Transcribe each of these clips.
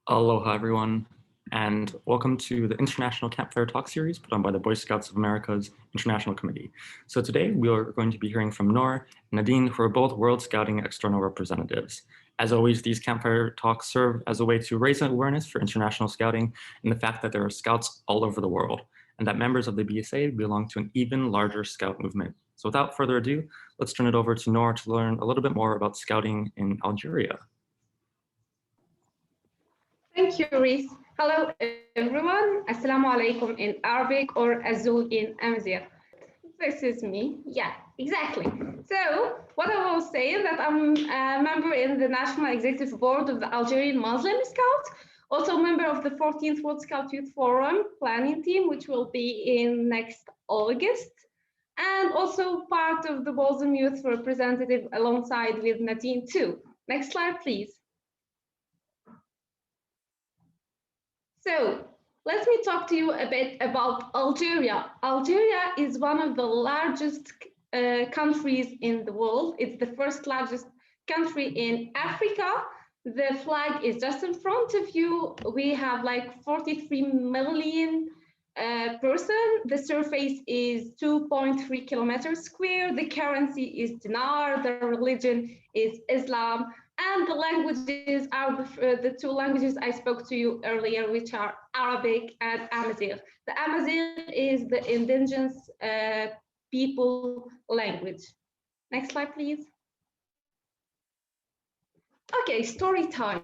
Aloha, everyone, and welcome to the International Campfire Talk series put on by the Boy Scouts of America's International Committee. So today we are going to be hearing from Nour and Nadine, who are both World Scouting external representatives. As always, these campfire talks serve as a way to raise awareness for international scouting and the fact that there are scouts all over the world, and that members of the BSA belong to an even larger scout movement. So without further ado, let's turn it over to Nour to learn a little bit more about scouting in Algeria. Thank you, Reese. Hello, everyone. Assalamu alaikum in Arabic or Azul in Amazigh. This is me. Yeah, exactly. So what I was saying that I'm a member in the National Executive Board of the Algerian Muslim Scouts, also a member of the 14th World Scout Youth Forum planning team, which will be in next August, and also part of the Muslim Youth representative alongside with Nadine too. Next slide, please. So let me talk to you a bit about Algeria. Algeria is one of the largest countries in the world. It's the first largest country in Africa. The flag is just in front of you. We have like 43 million person. The surface is 2.3 kilometers square. The currency is dinar. The religion is Islam. And the languages are the two languages I spoke to you earlier, which are Arabic and Amazigh. The Amazigh is the indigenous people language. Next slide, please. Okay, story time.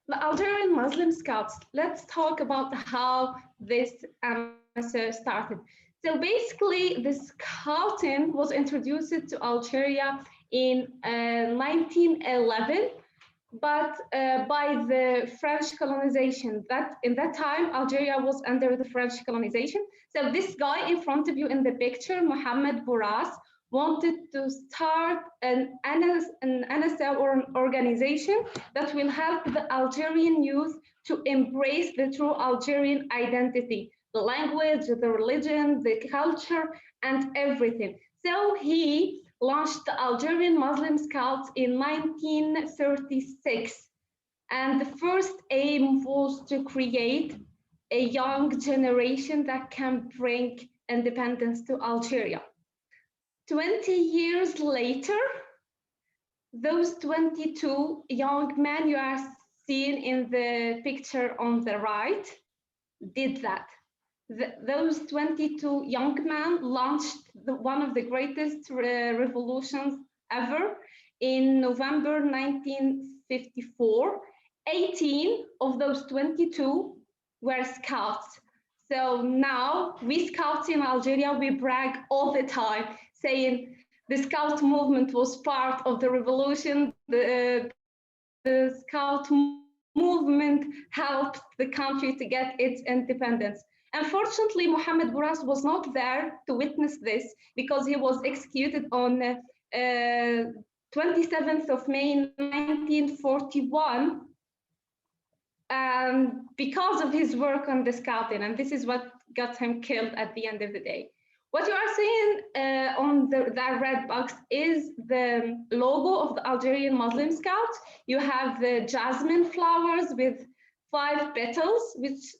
The Algerian Muslim Scouts. Let's talk about how this amateur started. So basically, the scouting was introduced to Algeria in 1911, but by the French colonization. In that time, Algeria was under the French colonization. So this guy in front of you in the picture, Mohamed Bourras, wanted to start an NSA or an organization that will help the Algerian youth to embrace the true Algerian identity, the language, the religion, the culture, and everything. So he launched the Algerian Muslim Scouts in 1936. And the first aim was to create a young generation that can bring independence to Algeria. 20 years later, those 22 young men you are seeing in the picture on the right did that. Those 22 young men launched one of the greatest revolutions ever in November 1954. 18 of those 22 were scouts. So now we scouts in Algeria, we brag all the time, saying the scout movement was part of the revolution. The scout movement helped the country to get its independence. Unfortunately, Mohamed Bourras was not there to witness this because he was executed on 27th of May 1941 because of his work on the scouting, and this is what got him killed at the end of the day. What you are seeing on that red box is the logo of the Algerian Muslim Scouts. You have the jasmine flowers with 5 petals, which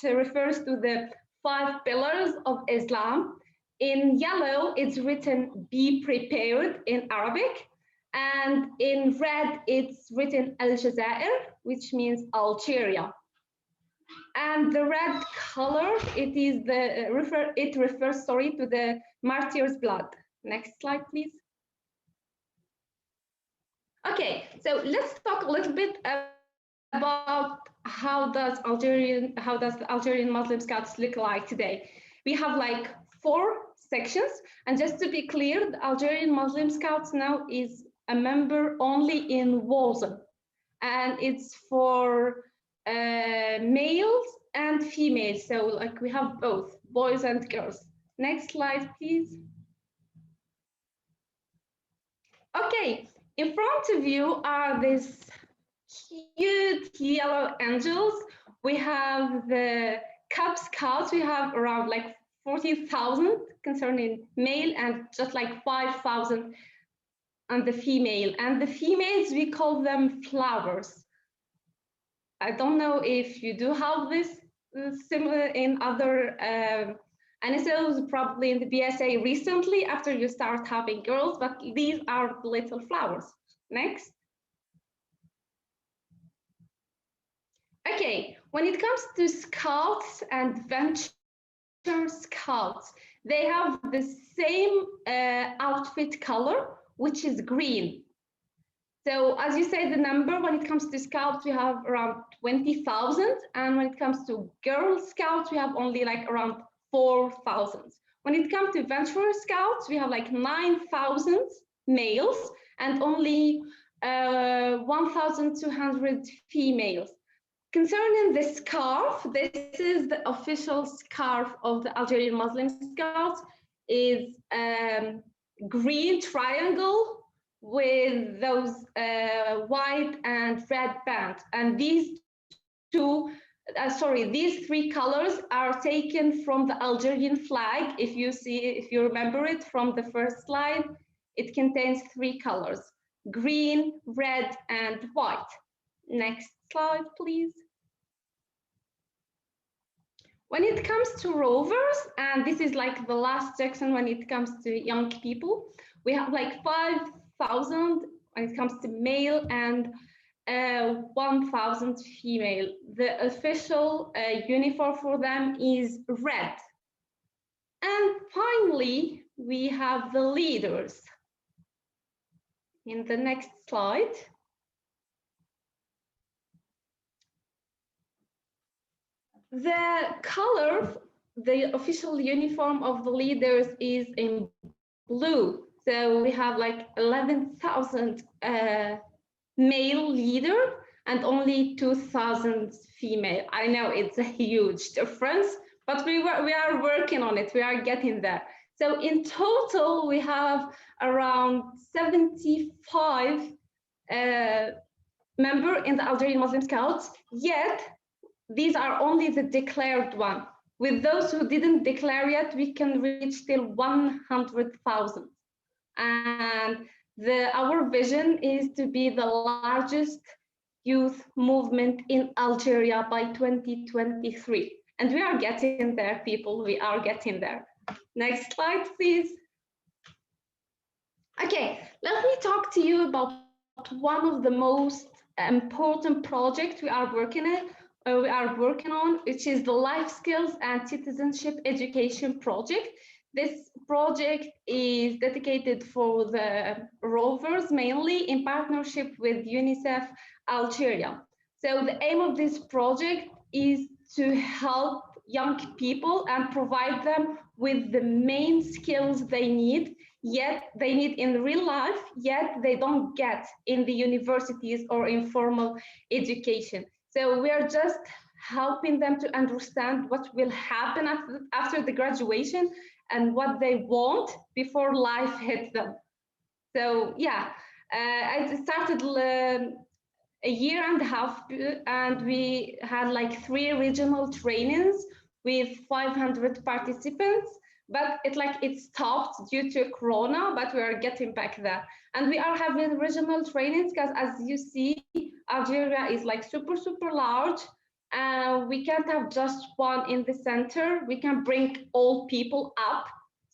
refers to the 5 pillars of Islam. In yellow, it's written "Be prepared" in Arabic, and in red, it's written Algezair, which means Algeria. And the red color, it refers to the martyr's blood. Next slide, please. Okay, so let's talk a little bit about how does the Algerian Muslim Scouts look like today. We have like 4 sections, and just to be clear, the Algerian Muslim Scouts now is a member only in Walsall, and it's for males and females. So like we have both boys and girls. Next slide, please. Okay, in front of you are these cute yellow angels. We have the Cub Scouts. We have around like 40,000 concerning male and just like 5,000 on the female. And the females, we call them flowers. I don't know if you do have this similar in other NSOs, probably in the BSA recently after you start having girls, but these are little flowers. Next. Okay, when it comes to scouts and venture scouts, they have the same outfit color, which is green. So as you say, the number, when it comes to scouts, we have around 20,000. And when it comes to Girl Scouts, we have only like around 4,000. When it comes to Venturer Scouts, we have like 9,000 males and only 1,200 females. Concerning the scarf, this is the official scarf of the Algerian Muslim Scouts, is green triangle with those white and red bands. And these these three colors are taken from the Algerian flag. If you remember it from the first slide, it contains three colors: green, red, and white. Next slide, please. When it comes to rovers, and this is like the last section when it comes to young people, we have like 5,000 when it comes to male and 1,000 female. The official uniform for them is red. And finally, we have the leaders. In the next slide. The color, the official uniform of the leaders is in blue. So we have like 11,000 male leader and only 2,000 female. I know it's a huge difference, but we are working on it. We are getting there. So in total, we have around 75 members in the Algerian Muslim Scouts, yet these are only the declared one. With those who didn't declare yet, we can reach till 100,000. And our vision is to be the largest youth movement in Algeria by 2023. And we are getting there, people, we are getting there. Next slide, please. Okay, let me talk to you about one of the most important projects we are working on, which is the Life Skills and Citizenship Education Project. This project is dedicated for the rovers, mainly in partnership with UNICEF Algeria. So the aim of this project is to help young people and provide them with the main skills they need in real life, yet they don't get in the universities or in formal education. So we're just helping them to understand what will happen after the graduation and what they want before life hits them. So yeah, I started a year and a half, and we had like 3 regional trainings with 500 participants, but it stopped due to Corona, but we are getting back there. And we are having regional trainings because, as you see, Algeria is like super large. We can't have just one in the center. We can bring all people up.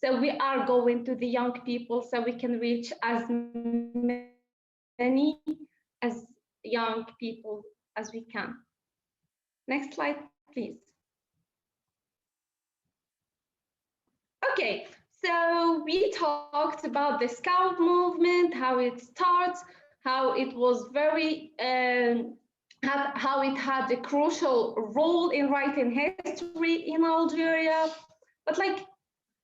So we are going to the young people so we can reach as many as young people as we can. Next slide, please. Okay, so we talked about the Scout movement, how it starts, how it was how it had a crucial role in writing history in Algeria. But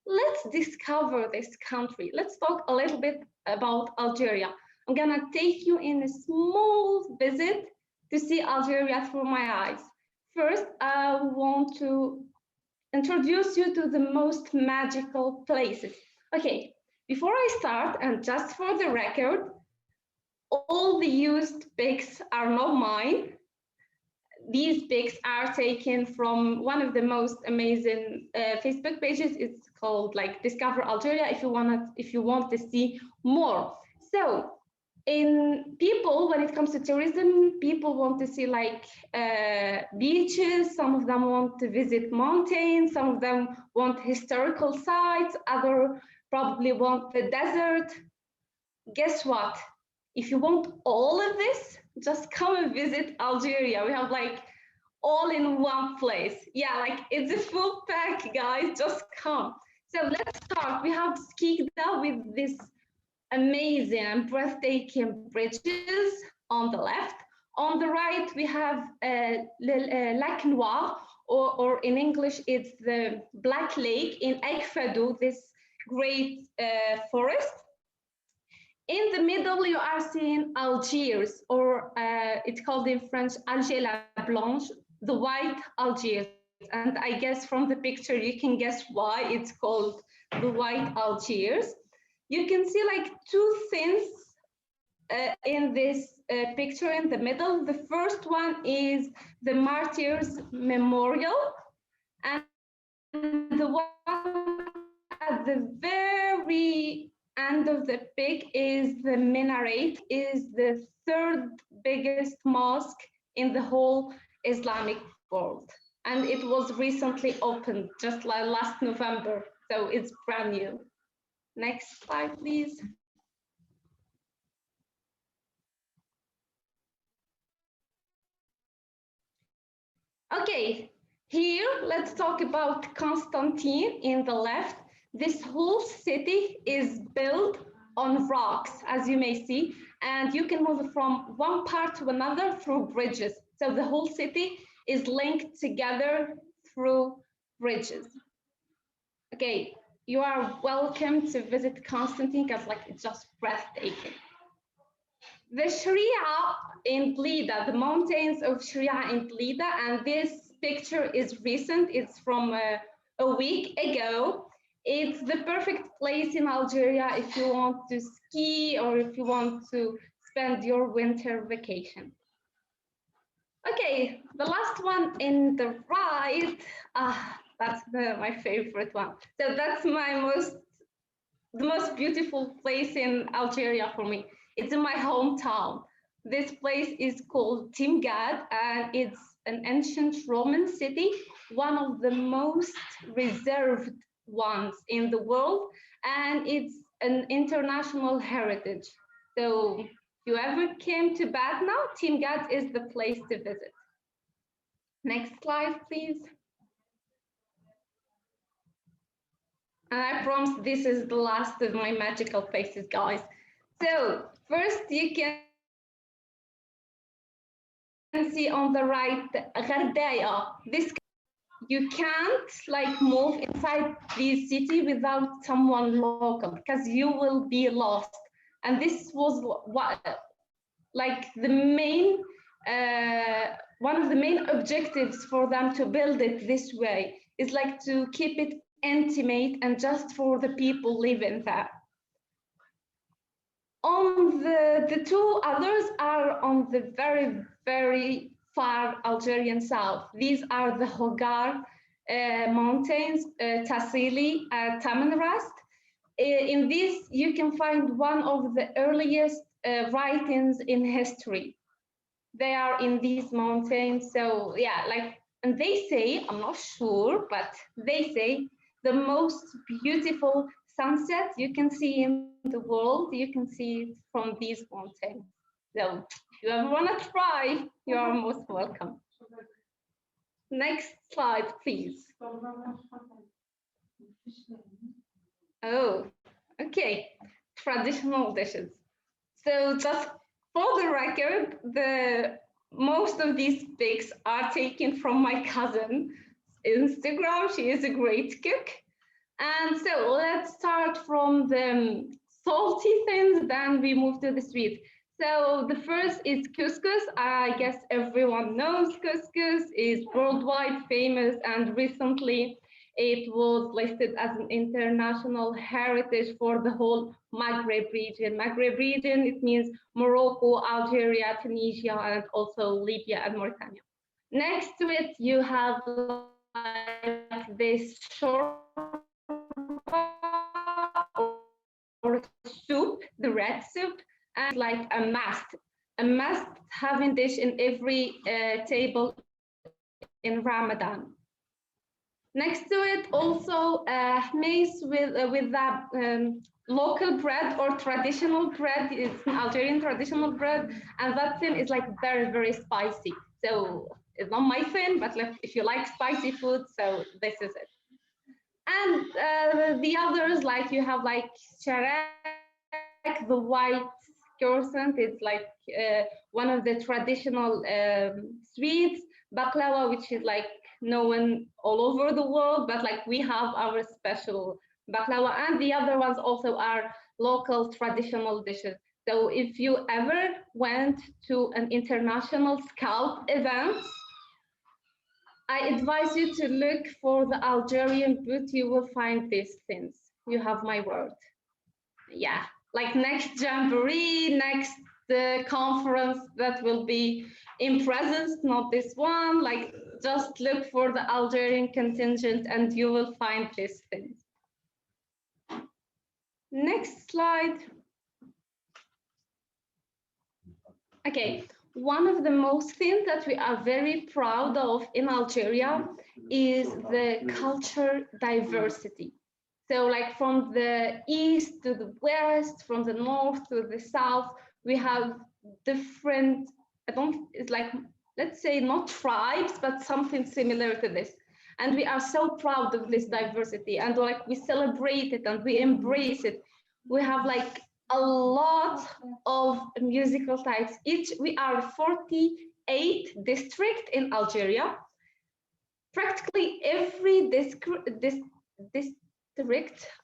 let's discover this country. Let's talk a little bit about Algeria. I'm gonna take you in a small visit to see Algeria through my eyes. First, I want to introduce you to the most magical places. Okay, before I start, and just for the record, all the used pics are not mine. These pics are taken from one of the most amazing Facebook pages. It's called Discover Algeria if you want to see more. So when it comes to tourism, people want to see like beaches, some of them want to visit mountains, some of them want historical sites, others probably want the desert. Guess what? If you want all of this, just come and visit Algeria. We have like all in one place. Yeah, like it's a full pack, guys, just come. So let's start. We have Skikda with this amazing and breathtaking bridges on the left. On the right, we have Lac Noir, or in English, it's the Black Lake in Ekfadou, this great forest. In the middle, you are seeing Algiers, or it's called in French, Alger la Blanche, the white Algiers. And I guess from the picture, you can guess why it's called the white Algiers. You can see like two things in this picture in the middle. The first one is the Martyrs Memorial, and the one at the very end of the pic is the minaret, is the third biggest mosque in the whole Islamic world. And it was recently opened just like last November, so it's brand new. Next slide, please. Okay, here let's talk about Constantine in the left. This whole city is built on rocks, as you may see, and you can move from one part to another through bridges. So the whole city is linked together through bridges. Okay, you are welcome to visit Constantine because like it's just breathtaking. The Sharia in Blida, the mountains of Sharia in Blida, and this picture is recent, it's from a week ago. It's the perfect place in Algeria if you want to ski or if you want to spend your winter vacation. Okay, the last one in the right, that's my favorite one. So that's the most beautiful place in Algeria for me. It's in my hometown. This place is called Timgad, and it's an ancient Roman city, one of the most reserved ones in the world, and it's an international heritage. So if you ever came to Batna, Timgad is the place to visit. Next slide, please. And I promise this is the last of my magical places, guys. So first you can see on the right, Ghardaya. This you can't like move inside this city without someone local because you will be lost. And this was what like the main one of the main objectives for them to build it this way is like to keep it intimate and just for the people living there. On the two others are on the very, very far Algerian south. These are the Hogar mountains, Tassili, Tamanrast. In this, you can find one of the earliest writings in history. They are in these mountains. So yeah, like, and they say, I'm not sure, but they say the most beautiful sunset you can see in the world, you can see it from these mountains. So if you ever want to try, you are most welcome. Next slide, please. Oh, okay. Traditional dishes. So just for the record, most of these pics are taken from my cousin's Instagram. She is a great cook. And so let's start from the salty things, then we move to the sweet. So the first is couscous. I guess everyone knows couscous is worldwide famous, and recently it was listed as an international heritage for the whole Maghreb region. Maghreb region, it means Morocco, Algeria, Tunisia, and also Libya and Mauritania. Next to it, you have like this short or soup, the red soup, and like a must having dish in every table in Ramadan. Next to it, also maize with that local bread or traditional bread. It's an Algerian traditional bread, and that thing is like very, very spicy. So it's not my thing, but like, if you like spicy food, so this is it. And the others, like you have like sharek, the white croissant. It's like one of the traditional sweets. Baklava, which is like known all over the world, but like we have our special baklava, and the other ones also are local traditional dishes. So if you ever went to an international scout event, I advise you to look for the Algerian booth. You will find these things. You have my word. Yeah, like next jamboree, next conference that will be in presence, not this one. Like just look for the Algerian contingent and you will find these things. Next slide. Okay, one of the most things that we are very proud of in Algeria is the culture diversity. So like from the east to the west, from the north to the south, we have different, it's like, let's say not tribes, but something similar to this. And we are so proud of this diversity, and like we celebrate it and we embrace it. We have like a lot of musical types. We are 48 districts in Algeria. Practically every district,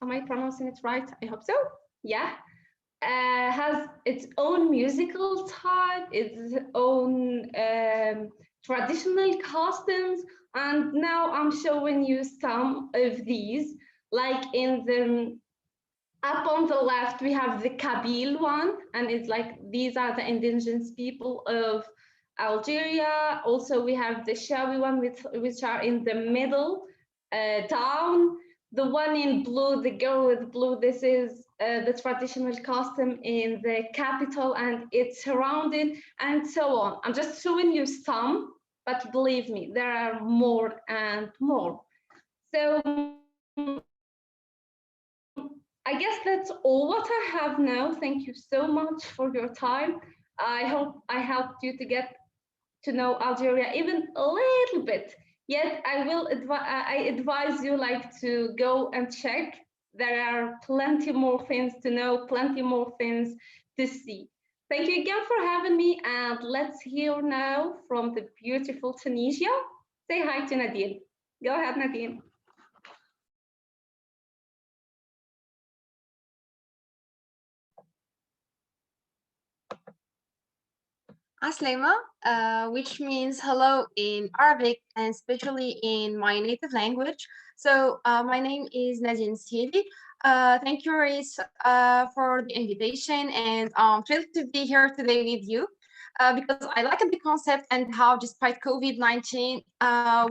am I pronouncing it right? I hope so. Yeah, has its own musical type, its own traditional costumes, and now I'm showing you some of these. Like in the up on the left, we have the Kabyle one, and it's like these are the indigenous people of Algeria. Also, we have the Shawi one, which are in the middle down. The one in blue, the girl with blue, this is the traditional costume in the capital and its surrounding, and so on. I'm just showing you some, but believe me, there are more and more. So I guess that's all what I have now. Thank you so much for your time. I hope I helped you to get to know Algeria even a little bit. Yet I advise you like to go and check. There are plenty more things to know, plenty more things to see. Thank you again for having me, and let's hear now from the beautiful Tunisia. Say hi to Nadine. Go ahead, Nadine. Aslema, which means hello in Arabic and especially in my native language. So my name is Nadine Sidi. Thank you, Reis, for the invitation, and I'm thrilled to be here today with you because I like the concept and how, despite COVID-19,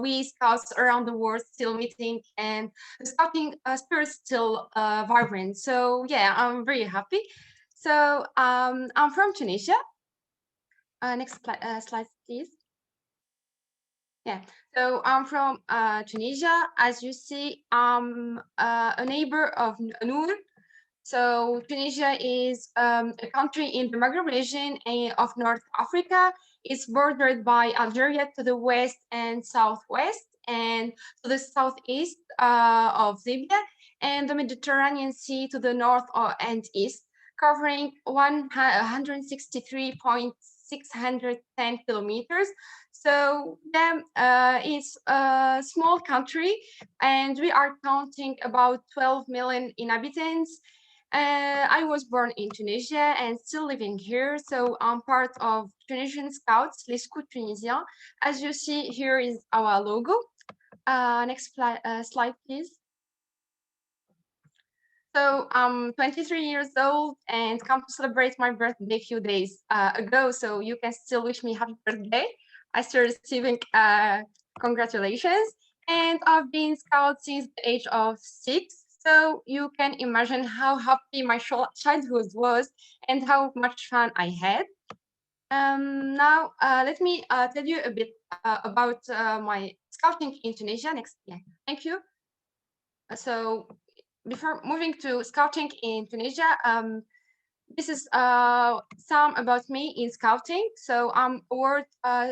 we scouts around the world still meeting and the scouting spirit still vibrant. So yeah, I'm very happy. So I'm from Tunisia. Next slide, please. Yeah, so I'm from Tunisia. As you see, I'm a neighbor of Nour. So Tunisia is a country in the Maghreb region of North Africa. It's bordered by Algeria to the west and southwest, and to the southeast of Libya, and the Mediterranean Sea to the north and east, covering 163.610 kilometers. So it's a small country, and we are counting about 12 million inhabitants. I was born in Tunisia and still living here, so I'm part of Tunisian Scouts, Les Scouts Tunisiens. As you see, here is our logo. Next slide, please. So I'm 23 years old and come to celebrate my birthday a few days ago, so you can still wish me happy birthday. I started receiving congratulations, and I've been Scout since the age of 6. So you can imagine how happy my childhood was and how much fun I had. Now, let me tell you a bit about my scouting in Tunisia. Next, yeah, thank you. So before moving to scouting in Tunisia, this is some about me in scouting. So I'm World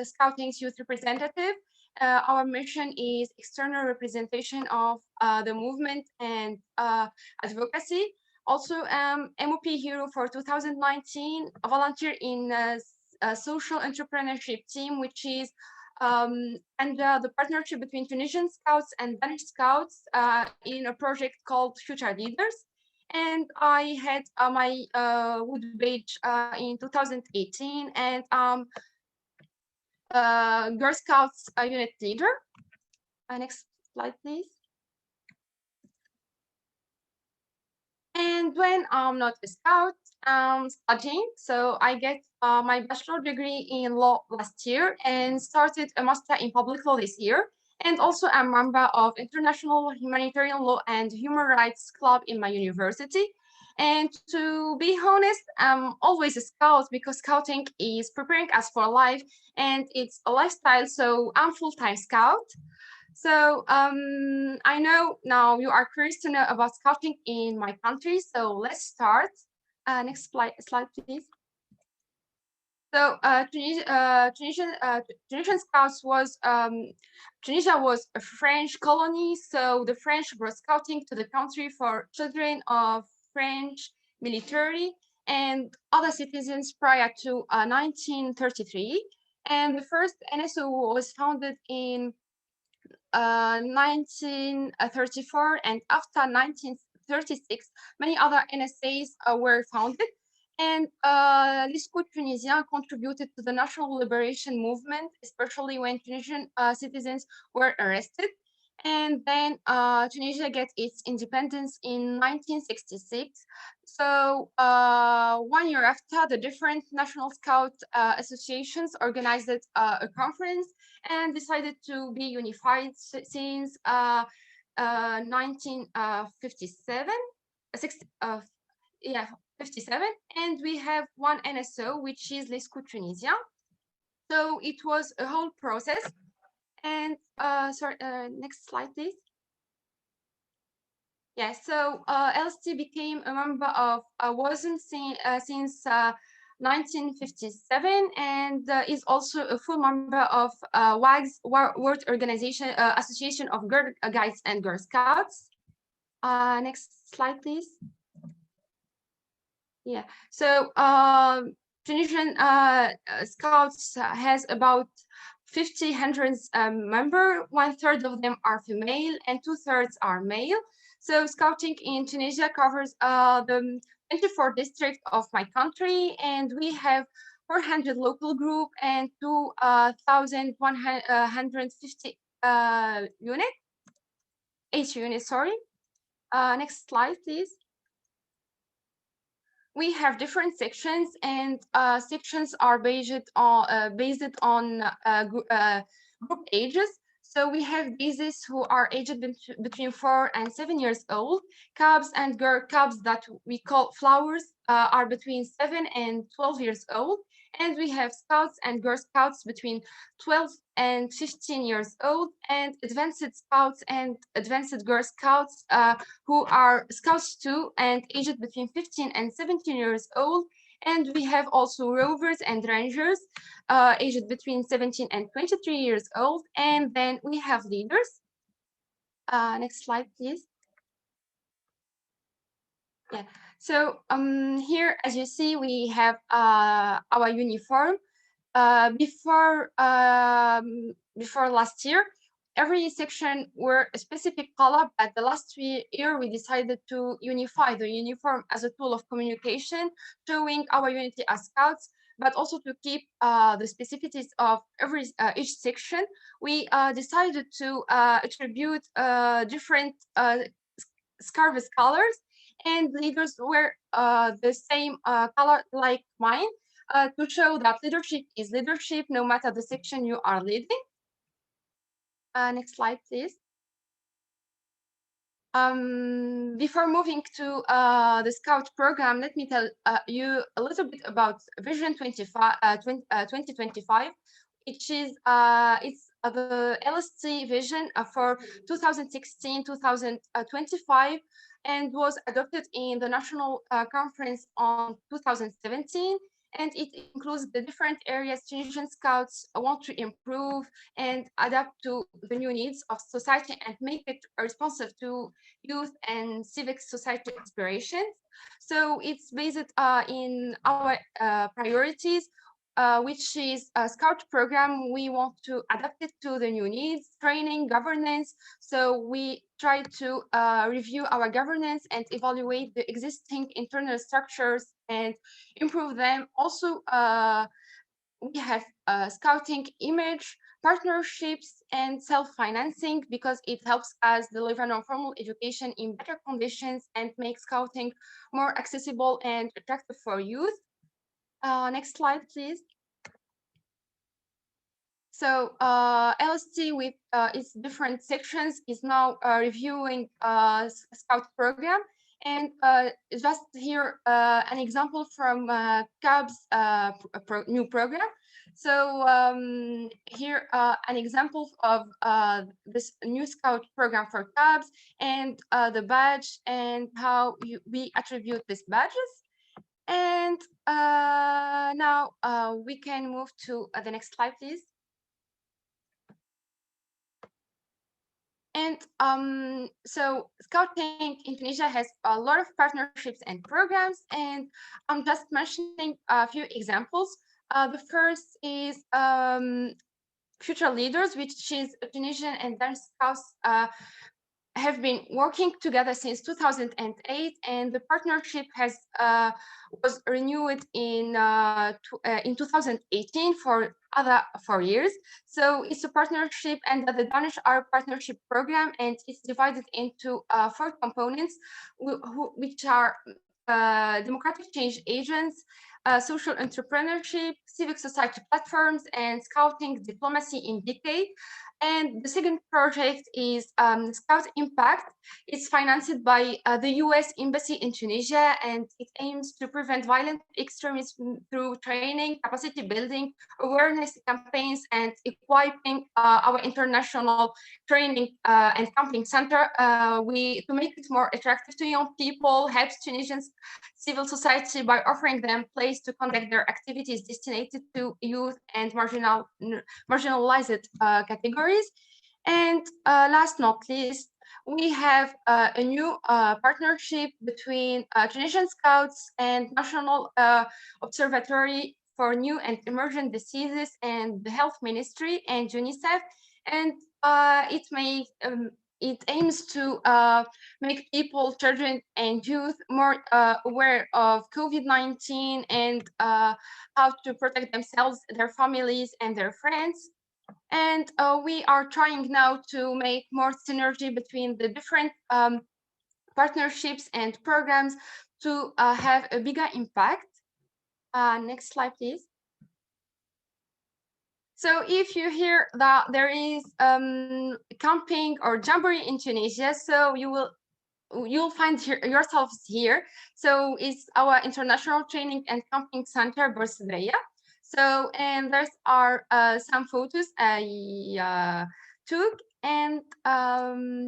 Scouting's youth representative. Our mission is external representation of the movement and advocacy. Also, MOP Hero for 2019, a volunteer in a social entrepreneurship team, which is the partnership between Tunisian Scouts and Danish Scouts in a project called Future Leaders. And I had my wood badge in 2018, and Girl Scouts unit leader. Next slide, please. And when I'm not a scout, I'm studying. So I get my bachelor degree in law last year and started a master in public law this year. And also I'm a member of International Humanitarian Law and Human Rights Club in my university. And to be honest, I'm always a scout because scouting is preparing us for life and it's a lifestyle. So I'm full-time scout. So I know now you are curious to know about scouting in my country. So let's start. Next slide, please. So Tunisian Scouts was Tunisia was a French colony. So the French brought scouting to the country for children of French military and other citizens prior to 1933. And the first NSO was founded in 1934, and after 1936, many other NSAs were founded. And l'Escouade Tunisien contributed to the national liberation movement, especially when Tunisian citizens were arrested. And then Tunisia got its independence in 1966. So 1 year after, the different national scout associations organized a conference and decided to be unified since 1957, 57, and we have one NSO, which is l'Escouade Tunisien. So it was a whole process. And sorry, next slide, please. Yeah, so LST became a member of WASM since 1957 and is also a full member of WAG's World Organization Association of Girl Guides and Girl Scouts. Next slide, please. Yeah, so Tunisian Scouts has about 100 members. 1/3 of them are female and 2/3 are male. So scouting in Tunisia covers the 24 districts of my country, and we have 400 local group and 2,150 units. 8 units, sorry. Next slide, please. We have different sections, and sections are based on group ages. So we have bases who are aged between 4 and 7 years old. Cubs and girl cubs that we call flowers are between 7 and 12 years old. And we have scouts and girl scouts between 12 and 15 years old, and advanced scouts and advanced girl scouts who are scouts too and aged between 15 and 17 years old. And we have also rovers and rangers aged between 17 and 23 years old. And then we have leaders. Next slide, please. Yeah, so here, as you see, we have our uniform. Before last year, every section were a specific color, but the last year we decided to unify the uniform as a tool of communication, showing our unity as scouts, but also to keep the specificities of each section. We decided to attribute different scarves colors, and leaders wear the same color like mine. To show that leadership is leadership, no matter the section you are leading. Next slide, please. Before moving to the Scout program, let me tell you a little bit about Vision 2025, which is it's the LST vision for 2016-2025, and was adopted in the National Conference on 2017. And it includes the different areas Tunisian Scouts want to improve and adapt to the new needs of society and make it responsive to youth and civic society aspirations. So it's based in our priorities, which is a Scout program. We want to adapt it to the new needs, training, governance. So we try to review our governance and evaluate the existing internal structures and improve them. Also, we have scouting image, partnerships, and self-financing, because it helps us deliver non-formal education in better conditions and make scouting more accessible and attractive for youth. Next slide, please. So LST with its different sections is now reviewing Scout program. And just here, an example from CAB's new program. So here, an example of this new Scout program for CABs, and the badge, and how we attribute these badges. And now we can move to the next slide, please. And so Scouting in Tunisia has a lot of partnerships and programs, and I'm just mentioning a few examples. The first is Future Leaders, which is Tunisian and Danish Scouts have been working together since 2008, and the partnership has was renewed in 2018 for other 4 years. So it's a partnership under the Danish Arab Partnership Program, and it's divided into 4 components, which are democratic change agents, social entrepreneurship, civic society platforms, and scouting diplomacy in decade. And the second project is Scout Impact. It's financed by the US Embassy in Tunisia, and it aims to prevent violent extremism through training, capacity building, awareness campaigns, and equipping our international training and camping center to make it more attractive to young people, helps Tunisians civil society by offering them place to conduct their activities destined to youth and marginalized categories. And last not least, we have a new partnership between Tunisian Scouts and National Observatory for New and Emerging Diseases and the Health Ministry and UNICEF. And it aims to make people, children and youth more aware of COVID-19 and how to protect themselves, their families, and their friends. And we are trying now to make more synergy between the different partnerships and programs to have a bigger impact. Next slide, please. So if you hear that there is camping or jamboree in Tunisia, so you'll find yourselves here. So it's our International Training and Camping Center, Boursadria. So, and there are some photos I took, and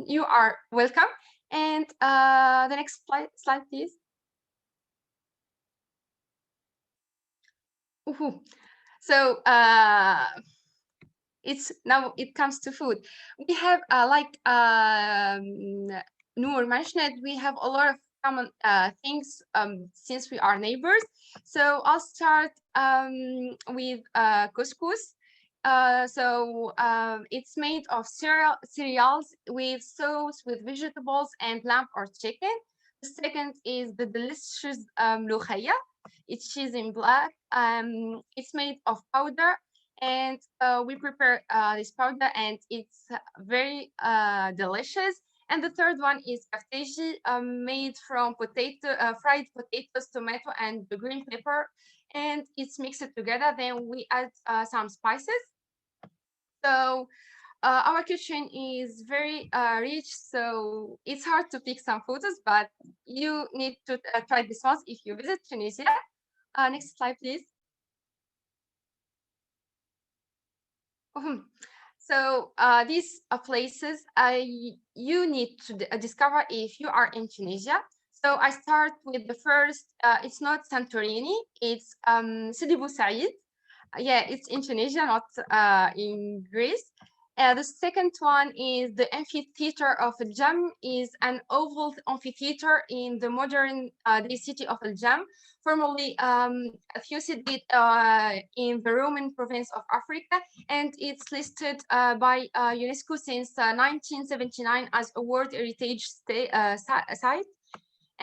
you are welcome. And the next slide, please. So it's now it comes to food. We have like Nour mentioned, we have a lot of common things since we are neighbors. So I'll start with couscous. It's made of cereals with sauce, with vegetables and lamb or chicken. The second is the delicious ملوخية. It's cheese in black. It's made of powder, and we prepare this powder, and it's very delicious. And the third one is kafteji, made from fried potatoes, tomato, and the green pepper, and it's mixed together. Then we add some spices. So our kitchen is very rich, so it's hard to pick some photos, but you need to try this once if you visit Tunisia. Next slide, please. So these places you need to discover if you are in Tunisia. So I start with the first, it's not Santorini, it's Sidi Bou Said. Yeah, it's in Tunisia, not in Greece. The second one is the amphitheater of Al Jam, is an oval amphitheater in the modern day city of Al Jam, formerly situated in the Roman province of Africa, and it's listed by UNESCO since 1979 as a World Heritage Site.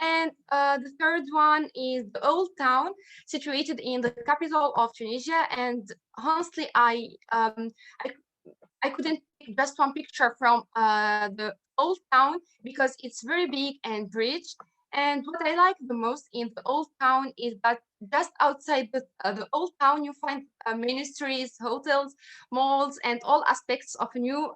And the third one is the Old Town, situated in the capital of Tunisia. And honestly, I couldn't pick just one picture from the Old Town because it's very big and rich. And what I like the most in the Old Town is that just outside the Old Town, you find ministries, hotels, malls, and all aspects of new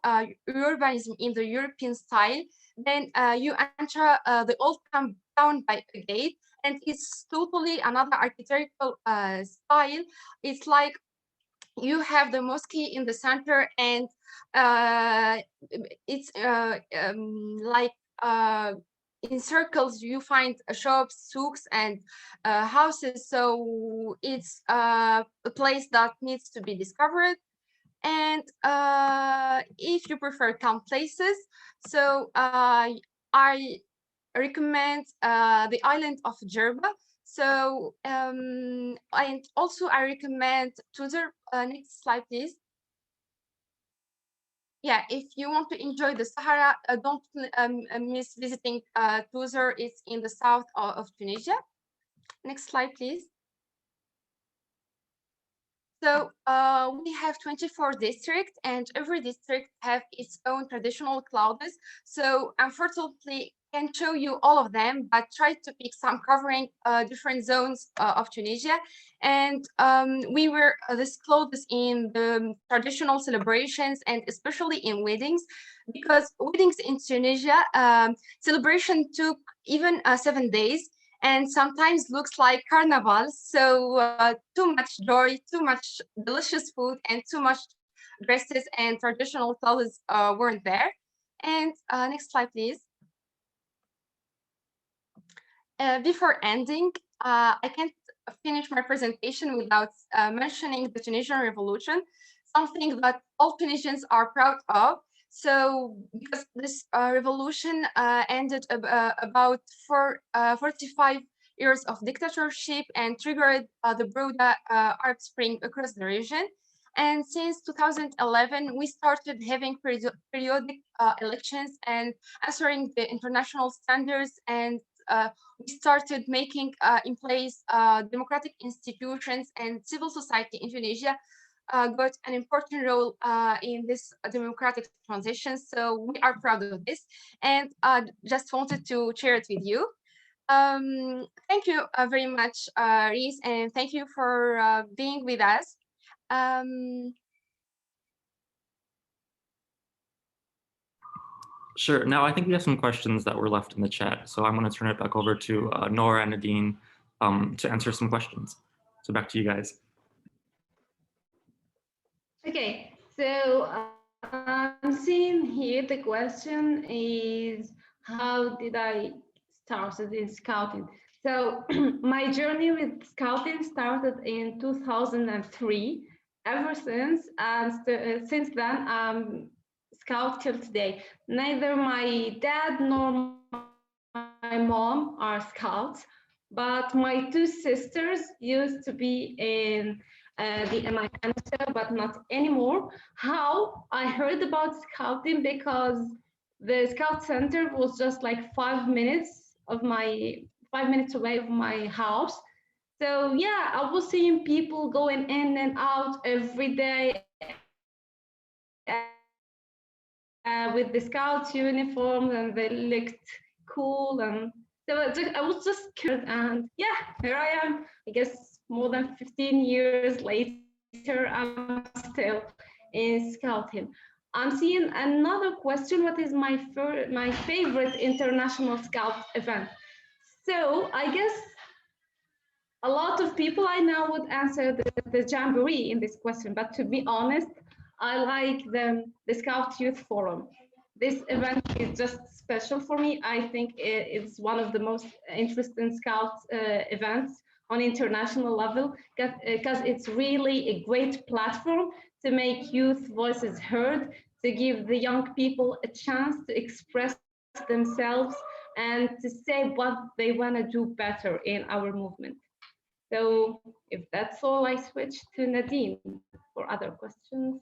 urbanism in the European style. Then you enter the Old Town by a gate, and it's totally another architectural style. It's like you have the mosque in the center, and it's like in circles you find shops, souks, and houses. So it's a place that needs to be discovered. And if you recommend calm places, so I recommend the island of Jerba. So and also I recommend Tunisia. Next slide, please. Yeah, if you want to enjoy the Sahara, don't miss visiting Tunisia. It's in the south of Tunisia. Next slide, please. So we have 24 districts, and every district have its own traditional clothes. So unfortunately, can't show you all of them, but try to pick some covering different zones of Tunisia. And we wear this clothes in the traditional celebrations, and especially in weddings, because weddings in Tunisia, celebration took even 7 days, and sometimes looks like carnival. So too much joy, too much delicious food, and too much dresses and traditional clothes weren't there. And next slide, please. Before ending, I can't finish my presentation without mentioning the Tunisian Revolution, something that all Tunisians are proud of. So because this revolution ended about 45 years of dictatorship and triggered the broader Arab Spring across the region. And since 2011, we started having periodic elections and answering the international standards, and we started making in place democratic institutions, and civil society in Tunisia got an important role in this democratic transition. So we are proud of this, and just wanted to share it with you. Thank you very much, Reese, and thank you for being with us. Sure. Now, I think we have some questions that were left in the chat. So I'm going to turn it back over to Nour and Nadine to answer some questions. So back to you guys. Okay, so I'm seeing here the question is, how did I start in scouting? So my journey with scouting started in 2003. Ever since, and since then, I'm scout till today. Neither my dad nor my mom are scouts, but my two sisters used to be in the MI center, but not anymore. How I heard about scouting because the scout center was just like 5 minutes away from my house. So yeah, I was seeing people going in and out every day with the scout uniforms, and they looked cool. And so I was just curious, and yeah, here I am. I guess more than 15 years later, I'm still in scouting. I'm seeing another question. What is my favorite international scout event? So I guess a lot of people I know would answer the Jamboree in this question, but to be honest, I like the Scout Youth Forum. This event is just special for me. I think it's one of the most interesting Scout events on international level because it's really a great platform to make youth voices heard, to give the young people a chance to express themselves and to say what they want to do better in our movement. So if that's all, I switch to Nadine for other questions.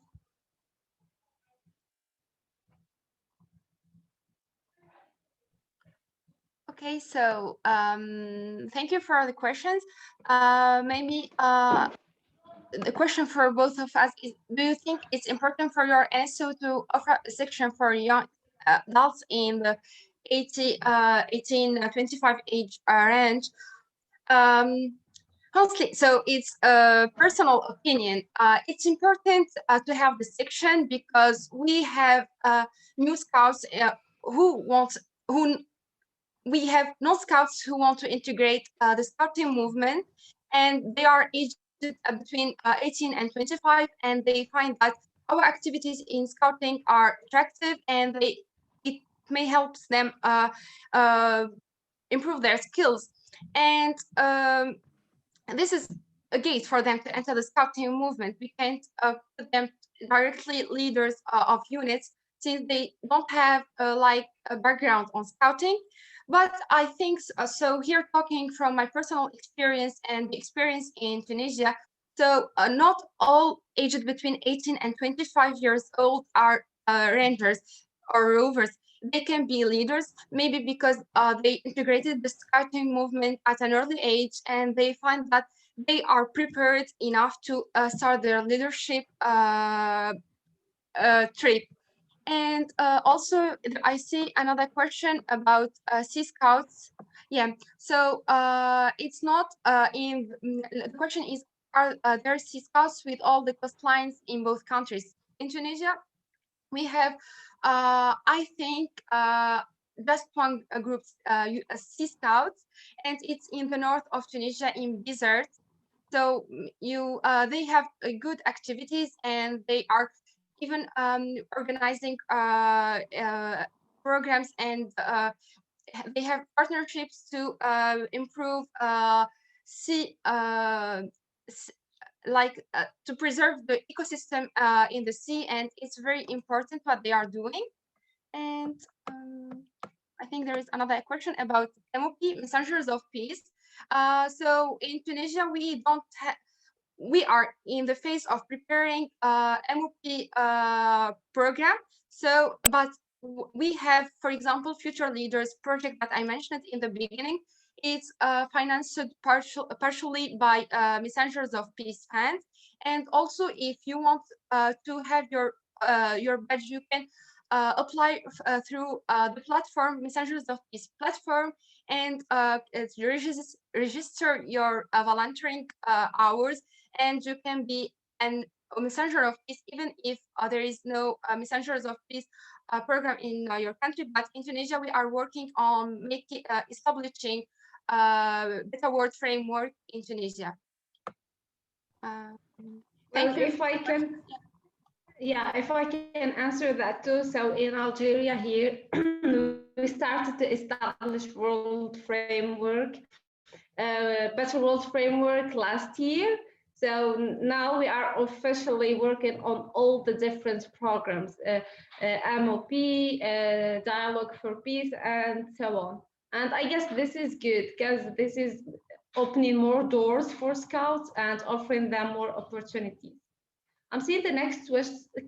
Okay, so thank you for the questions. Maybe the question for both of us is, do you think it's important for your NSO to offer a section for young adults in the 18 25 age range? Honestly, so it's a personal opinion. It's important to have the section because we have new scouts who we have no scouts who want to integrate the scouting movement, and they are aged between 18 and 25, and they find that our activities in scouting are attractive, and it may help them improve their skills. And this is a gate for them to enter the scouting movement. We can't put them directly leaders of units since they don't have like a background on scouting. But I think so here, talking from my personal experience and the experience in Tunisia, so not all aged between 18 and 25 years old are rangers or rovers. They can be leaders, maybe because they integrated the scouting movement at an early age, and they find that they are prepared enough to start their leadership trip. And also, I see another question about Sea Scouts. Yeah, so it's not the question is, are there Sea Scouts with all the coastlines in both countries? In Tunisia, we have, I think, just one group, Sea Scouts, and it's in the north of Tunisia in desert. So they have good activities, and they are even organizing programs, and they have partnerships to improve sea like to preserve the ecosystem in the sea, and it's very important what they are doing. And I think there is another question about MOP, Messengers of Peace. So in Tunisia, we are in the phase of preparing MOP program. So, but we have, for example, Future Leaders project that I mentioned in the beginning. It's financed partially by Messengers of Peace Fund. And also, if you want to have your badge, you can apply through the platform, Messengers of Peace platform, and register your volunteering hours, and you can be a messenger of peace even if there is no messengers of peace program in your country. But in Tunisia, we are working on establishing better word framework in Tunisia. Thank you. If I can, yeah, if I can answer that too. So in Algeria here, we started to establish world framework, better world framework last year. So now we are officially working on all the different programs, MOP, Dialogue for Peace, and so on. And I guess this is good because this is opening more doors for scouts and offering them more opportunities. I'm seeing the next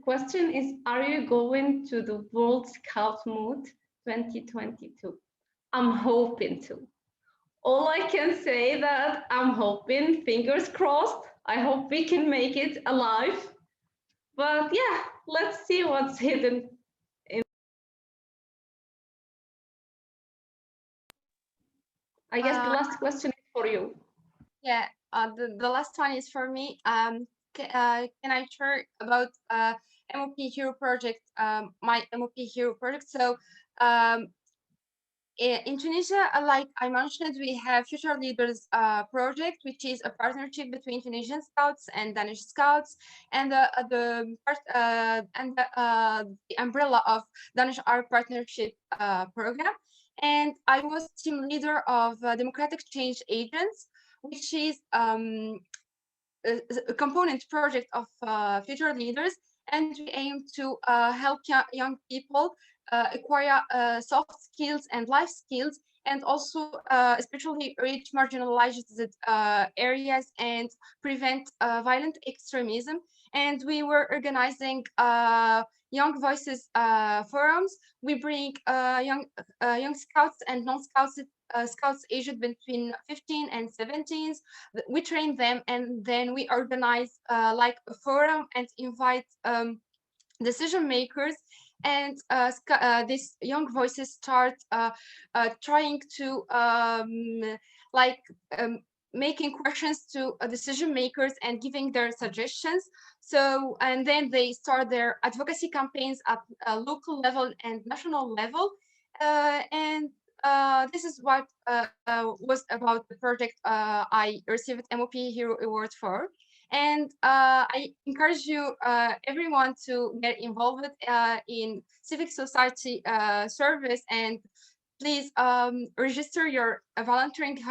question is, are you going to the World Scout Moot 2022? I'm hoping to. All I can say that I'm hoping, fingers crossed, I hope we can make it alive. But yeah, let's see what's hidden. I guess the last question is for you. Yeah, the last one is for me. Can I share about MOP Hero project, my MOP Hero project. So in Tunisia, like I mentioned, we have Future Leaders project, which is a partnership between Tunisian Scouts and Danish Scouts, and the umbrella of Danish Arab Partnership program. And I was team leader of Democratic Change Agents, which is a component project of Future Leaders, and we aim to help young people acquire soft skills and life skills, and also especially reach marginalized areas and prevent violent extremism. And we were organizing Young Voices forums. We bring young scouts and non-scouts, scouts aged between 15 and 17. We train them, and then we organize like a forum and invite decision makers, and these young voices start trying to like making questions to decision makers and giving their suggestions. So, and then they start their advocacy campaigns at a local level and national level. And this is what was about the project I received MOP Hero Award for. And I encourage you, everyone, to get involved in civic society service, and please register your volunteering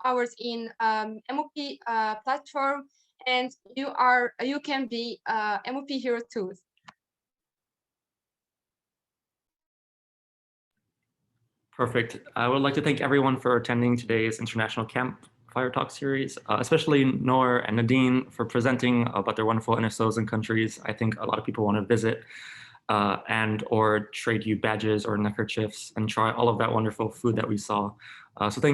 hours in MOP platform, and you can be MOP Hero too. Perfect. I would like to thank everyone for attending today's International Campfire Talk series, especially Nour and Nadine for presenting about their wonderful NSOs and countries. I think a lot of people want to visit and or trade you badges or neckerchiefs and try all of that wonderful food that we saw. So thank